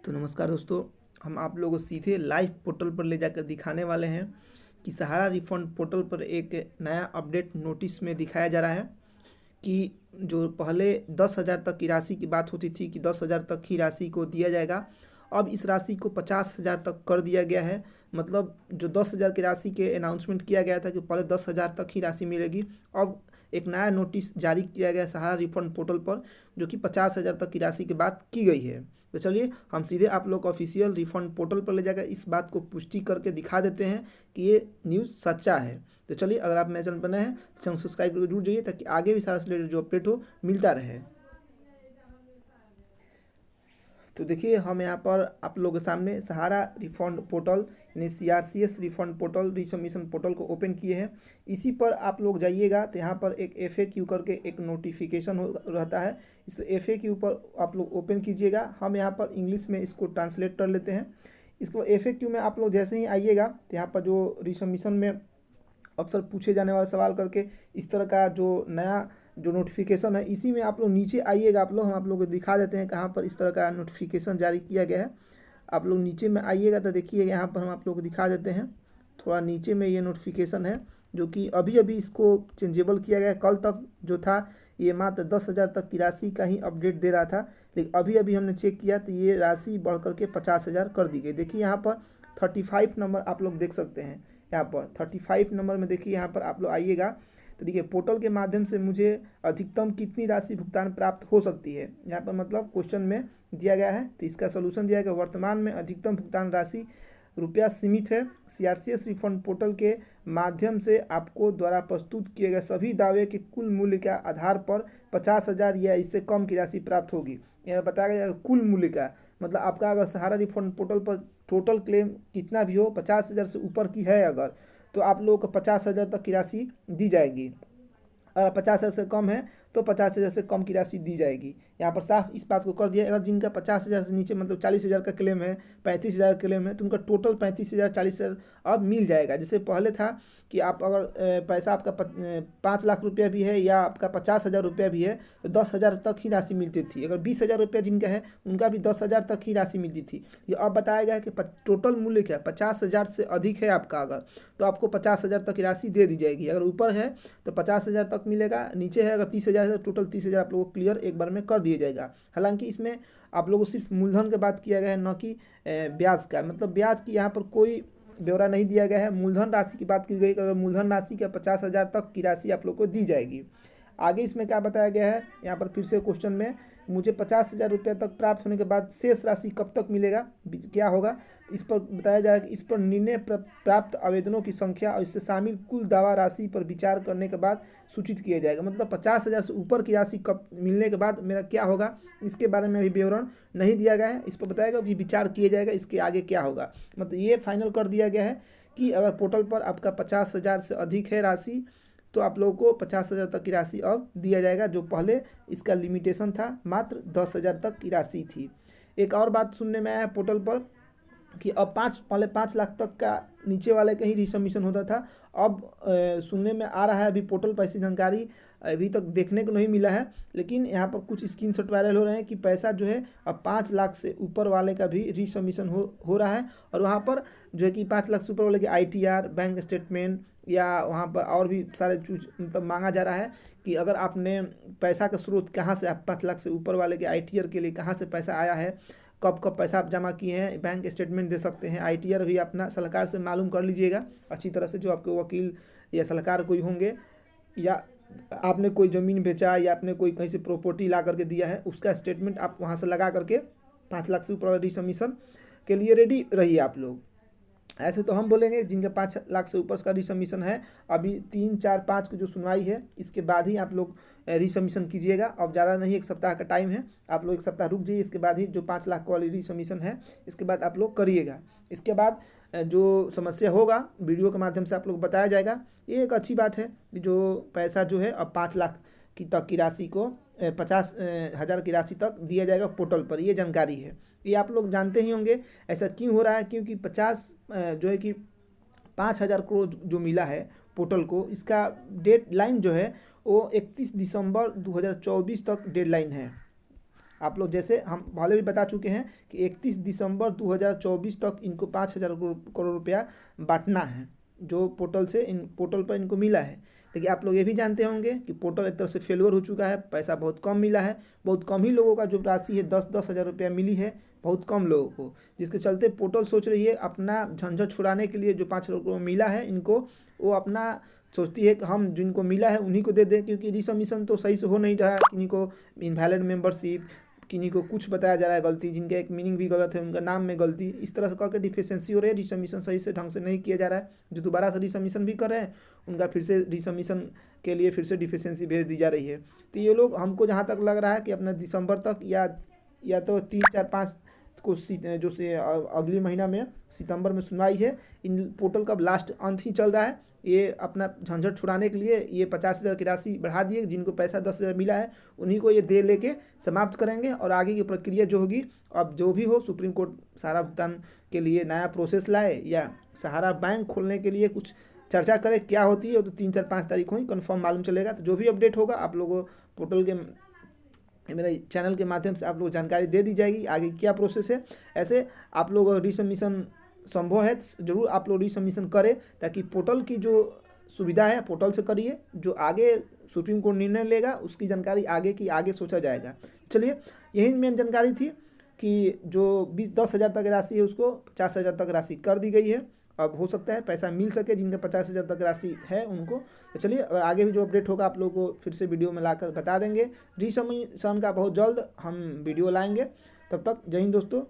तो नमस्कार दोस्तों, हम आप लोगों को सीधे लाइव पोर्टल पर ले जाकर दिखाने वाले हैं कि सहारा रिफंड पोर्टल पर एक नया अपडेट नोटिस में दिखाया जा रहा है कि जो पहले 10,000 तक की राशि की बात होती थी कि 10,000 तक की राशि को दिया जाएगा, अब इस राशि को 50,000 तक कर दिया गया है। मतलब जो 10,000 की राशि के अनाउंसमेंट किया गया था कि पहले 10,000 तक ही राशि मिलेगी, अब एक नया नोटिस जारी किया गया सहारा रिफंड पोर्टल पर जो कि 50,000 तक की राशि की बात की गई है। तो चलिए हम सीधे आप लोग ऑफिशियल रिफंड पोर्टल पर ले जाकर इस बात को पुष्टि करके दिखा देते हैं कि ये न्यूज़ सच्चा है। तो चलिए, अगर आप मेरे चैनल पर नए हैं तो सब्सक्राइब करके जुड़ जाइए ताकि आगे भी सारा से रिलेटेड जो अपडेट हो मिलता रहे। तो देखिए, हम यहाँ पर आप लोगों के सामने सहारा रिफंड पोर्टल यानी CRCS refund portal resubmission portal को ओपन किए हैं। इसी पर आप लोग जाइएगा तो यहाँ पर एक FAQ करके एक नोटिफिकेशन रहता है। इस FAQ पर आप लोग ओपन कीजिएगा। हम यहाँ पर इंग्लिश में इसको ट्रांसलेट कर लेते हैं। इसको FAQ में आप लोग जैसे ही आइएगा तो यहाँ पर जो रिसबमिशन में अक्सर पूछे जाने वाले सवाल करके इस तरह का जो नया जो नोटिफिकेशन है, इसी में आप लोग नीचे आइएगा। हम आप लोग को दिखा देते हैं कहाँ पर इस तरह का नोटिफिकेशन जारी किया गया है। आप लोग नीचे में आइएगा तो देखिए यहाँ पर हम आप लोग को दिखा देते हैं। थोड़ा नीचे में ये नोटिफिकेशन है जो कि अभी अभी इसको चेंजेबल किया गया है। कल तक जो था ये मात्र 10,000 तक की राशि का ही अपडेट दे रहा था, लेकिन अभी अभी हमने चेक किया तो ये राशि बढ़ करके 50,000 कर दी गई। देखिए यहाँ पर 35 नंबर आप लोग देख सकते हैं। यहाँ पर 35 नंबर में देखिए, यहाँ पर आप लोग आइएगा तो देखिए पोर्टल के माध्यम से मुझे अधिकतम कितनी राशि भुगतान प्राप्त हो सकती है। यहाँ पर मतलब क्वेश्चन में दिया गया है तो इसका सोल्यूशन दिया गया। वर्तमान में अधिकतम भुगतान राशि रुपया सीमित है। CRCS रिफंड पोर्टल के माध्यम से आपको द्वारा प्रस्तुत किए गए सभी दावे के कुल मूल्य के आधार पर 50,000 या इससे कम की राशि प्राप्त होगी। यह बताया गया कुल मूल्य का मतलब आपका अगर सहारा रिफंड पोर्टल पर टोटल क्लेम कितना भी हो, 50,000 से ऊपर की है अगर, तो आप लोगों को 50,000 तक की राशि दी जाएगी। अगर 50,000 से कम है तो 50,000 से कम की राशि दी जाएगी। यहाँ पर साफ इस बात को कर दिया। अगर जिनका 50,000 से नीचे मतलब 40,000 का क्लेम है, 35,000 का क्लेम है, तो उनका टोटल 35,000 40,000 अब मिल जाएगा। जैसे पहले था कि आप अगर पैसा आपका 5 लाख रुपया भी है या आपका 50,000 रुपया भी है तो 10,000 तक ही राशि मिलती थी। अगर 20,000 रुपया जिनका है उनका भी 10,000 तक ही राशि मिलती थी। ये अब बताया गया है कि टोटल मूल्य क्या है, 50,000 से अधिक है आपका अगर, तो आपको 50,000 तक की राशि दे दी जाएगी। अगर ऊपर है तो 50,000 तक मिलेगा, नीचे है अगर 30,000 है तो टोटल 30,000 आप लोगों को क्लियर एक बार में कर दिया जाएगा। हालांकि इसमें आप लोगों को सिर्फ मूलधन की बात किया गया है, न कि ब्याज का। मतलब ब्याज की यहाँ पर कोई ब्यौरा नहीं दिया गया है। मूलधन राशि की बात की गई। अगर मूलधन राशि का 50,000 तक की राशि आप लोग को दी जाएगी। आगे इसमें क्या बताया गया है, यहाँ पर फिर से क्वेश्चन में मुझे 50,000 रुपये तक प्राप्त होने के बाद शेष राशि कब तक मिलेगा, क्या होगा, इस पर बताया जाएगा कि इस पर निर्णय प्राप्त आवेदनों की संख्या और इससे शामिल कुल दावा राशि पर विचार करने के बाद सूचित किया जाएगा। मतलब 50,000 से ऊपर की राशि कब मिलने के बाद मेरा क्या होगा, इसके बारे में अभी विवरण नहीं दिया गया है। इस पर बताएगा कि विचार किया जाएगा इसके आगे क्या होगा। मतलब ये फाइनल कर दिया गया है कि अगर पोर्टल पर आपका 50,000 से अधिक है राशि तो आप लोगों को 50,000 तक की राशि अब दिया जाएगा, जो पहले इसका लिमिटेशन था मात्र 10,000 तक की राशि थी। एक और बात सुनने में आया पोर्टल पर कि अब पहले 5 लाख तक का नीचे वाले का ही रिसबमिशन होता था। अब सुनने में आ रहा है, अभी पोर्टल पर ऐसी जानकारी अभी तक देखने को नहीं मिला है, लेकिन यहाँ पर कुछ स्क्रीनशॉट वायरल हो रहे हैं कि पैसा जो है अब 5 लाख से ऊपर वाले का भी रिसबमिशन हो रहा है। और वहाँ पर जो है कि 5 लाख से ऊपर वाले की ITR, बैंक स्टेटमेंट या वहाँ पर और भी सारे चीज मतलब मांगा जा रहा है कि अगर आपने पैसा का स्रोत कहाँ से, आप 5 लाख से ऊपर वाले के ITR के लिए कहाँ से पैसा आया है, कब कब पैसा आप जमा किए हैं, बैंक स्टेटमेंट दे सकते हैं। ITR भी अपना सलाहकार से मालूम कर लीजिएगा अच्छी तरह से, जो आपके वकील या सलाहकार कोई होंगे, या आपने कोई ज़मीन बेचा या आपने कोई कहीं से प्रॉपर्टी ला करके दिया है, उसका स्टेटमेंट आप वहाँ से लगा करके 5 लाख से ऊपर वाले रिसबमिशन के लिए रेडी रहिए आप लोग। ऐसे तो हम बोलेंगे जिनका 5 लाख से ऊपर का रिसबमिशन है, अभी 3 4 5 की जो सुनवाई है इसके बाद ही आप लोग रिसबमिशन कीजिएगा। अब ज़्यादा नहीं, 1 सप्ताह का टाइम है, आप लोग 1 सप्ताह रुक जाइए। इसके बाद ही जो 5 लाख वाली रिसबमिशन है इसके बाद आप लोग करिएगा। इसके बाद जो समस्या होगा वीडियो के माध्यम से आप लोग बताया जाएगा। ये एक अच्छी बात है कि जो पैसा जो है अब 5 लाख की तक की राशि को 50,000 की राशि तक दिया जाएगा पोर्टल पर, ये जानकारी है। ये आप लोग जानते ही होंगे ऐसा क्यों हो रहा है, क्योंकि 50 जो है कि 5,000 करोड़ जो मिला है पोर्टल को, इसका डेडलाइन जो है वो 31 दिसंबर 2024 तक डेडलाइन है। आप लोग जैसे हम पहले भी बता चुके हैं कि 31 दिसंबर 2024 तक इनको 5,000 करोड़ रुपया बांटना है, जो पोर्टल से इन पोर्टल पर इनको मिला है। लेकिन आप लोग ये भी जानते होंगे कि पोर्टल एक तरह से फेलुअर हो चुका है, पैसा बहुत कम मिला है, बहुत कम ही लोगों का जो राशि है 10-10 हज़ार रुपया मिली है, बहुत कम लोगों को, जिसके चलते पोर्टल सोच रही है अपना झंझट छुड़ाने के लिए जो 5 करोड़ मिला है इनको, वो अपना सोचती है कि हम जिनको मिला है उन्हीं को दे दें, क्योंकि रिसबमिशन तो सही से हो नहीं रहा है, किन्हीं को इनवैलिड मेंबरशिप, किन्हीं को कुछ बताया जा रहा है गलती, जिनका एक मीनिंग भी गलत है, उनका नाम में गलती, इस तरह से करके डिफिशिएंसी हो रही है, रिसबमिशन सही से ढंग से नहीं किया जा रहा है। जो दोबारा से रिसबमिशन भी कर रहे हैं उनका फिर से रिसबमिशन के लिए फिर से डिफिशिएंसी भेज दी जा रही है। तो ये लोग, हमको जहाँ तक लग रहा है कि अपना दिसंबर तक या तो 3-4-5 को जो से अगली महीना में सितंबर में सुनवाई है। इन पोर्टल का लास्ट अंत ही चल रहा है, ये अपना झंझट छुड़ाने के लिए ये 50,000 की राशि बढ़ा दिए, जिनको पैसा 10,000 मिला है उन्हीं को ये दे लेके समाप्त करेंगे, और आगे की प्रक्रिया जो होगी, अब जो भी हो, सुप्रीम कोर्ट सहारा भुगतान के लिए नया प्रोसेस लाए या सहारा बैंक खोलने के लिए कुछ चर्चा करे, क्या होती है तो 3-4-5 तारीख को ही कन्फर्म मालूम चलेगा। तो जो भी अपडेट होगा आप लोगों पोर्टल के मेरे चैनल के माध्यम से आप लोग जानकारी दे दी जाएगी आगे क्या प्रोसेस है। ऐसे आप लोग रिसबमिशन संभव है ज़रूर आप लोग रिसबमिशन करें, ताकि पोर्टल की जो सुविधा है पोर्टल से करिए, जो आगे सुप्रीम कोर्ट निर्णय लेगा उसकी जानकारी आगे की आगे सोचा जाएगा। चलिए, यही मेन जानकारी थी कि जो 10 हज़ार तक राशि है उसको 50,000 तक राशि कर दी गई है। अब हो सकता है पैसा मिल सके जिनका 50,000 तक राशि है उनको। तो चलिए, और आगे भी जो अपडेट होगा आप लोगों को फिर से वीडियो में लाकर बता देंगे। रिसबमिशन का बहुत जल्द हम वीडियो लाएंगे। तब तक जय हिंद दोस्तों।